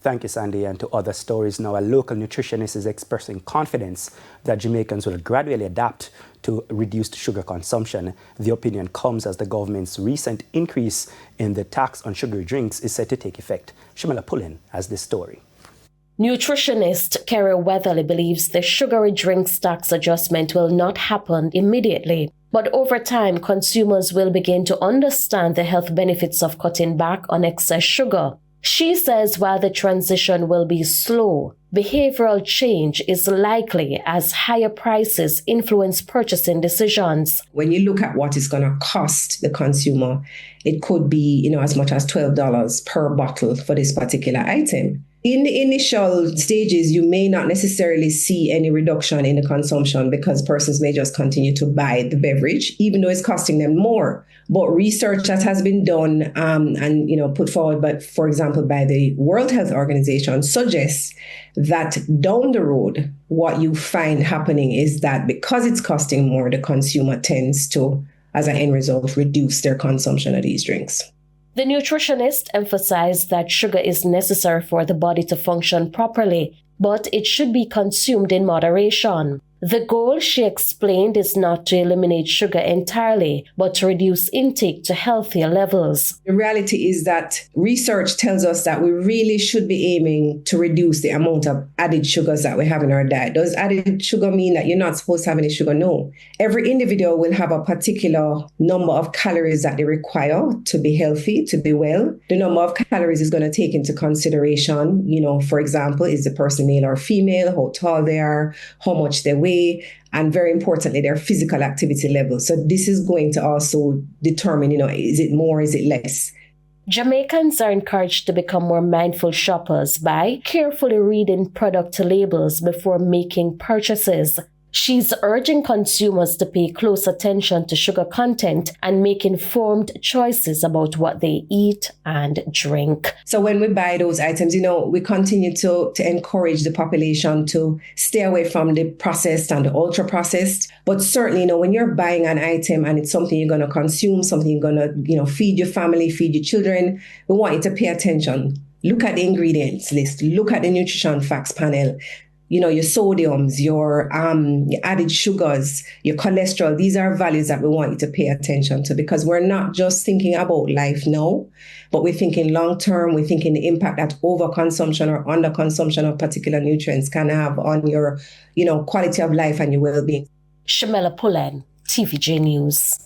Thank you, Sandy. And to other stories now, a local nutritionist is expressing confidence that Jamaicans will gradually adapt to reduced sugar consumption. The opinion comes as the government's recent increase in the tax on sugary drinks is set to take effect. Shamila Pullen has this story. Nutritionist Kerry Weatherly believes the sugary drinks tax adjustment will not happen immediately, but over time, consumers will begin to understand the health benefits of cutting back on excess sugar. She says while the transition will be slow, behavioral change is likely as higher prices influence purchasing decisions. When you look at what it's going to cost the consumer, it could be, as much as $12 per bottle for this particular item. In the initial stages, you may not necessarily see any reduction in the consumption because persons may just continue to buy the beverage, even though it's costing them more. But research that has been done and put forward, but for example, by the World Health Organization suggests that down the road, what you find happening is that because it's costing more, the consumer tends to, as an end result, reduce their consumption of these drinks. The nutritionist emphasized that sugar is necessary for the body to function properly, but it should be consumed in moderation. The goal, she explained, is not to eliminate sugar entirely, but to reduce intake to healthier levels. The reality is that research tells us that we really should be aiming to reduce the amount of added sugars that we have in our diet. Does added sugar mean that you're not supposed to have any sugar? No. Every individual will have a particular number of calories that they require to be healthy, to be well. The number of calories is going to take into consideration, for example, is the person male or female, how tall they are, how much they weigh, and very importantly, their physical activity level. So this is going to also determine, is it more, is it less? Jamaicans are encouraged to become more mindful shoppers by carefully reading product labels before making purchases. She's urging consumers to pay close attention to sugar content and make informed choices about what they eat and drink. So when we buy those items, we continue to encourage the population to stay away from the processed and the ultra-processed. But certainly, when you're buying an item and it's something you're going to consume, something you're going to, feed your family, feed your children, we want you to pay attention. Look at the ingredients list. Look at the nutrition facts panel. Your sodiums, your added sugars, your cholesterol. These are values that we want you to pay attention to because we're not just thinking about life now, but we're thinking long term. We're thinking the impact that overconsumption or underconsumption of particular nutrients can have on your, quality of life and your well-being. Shamila Pullen, TVJ News.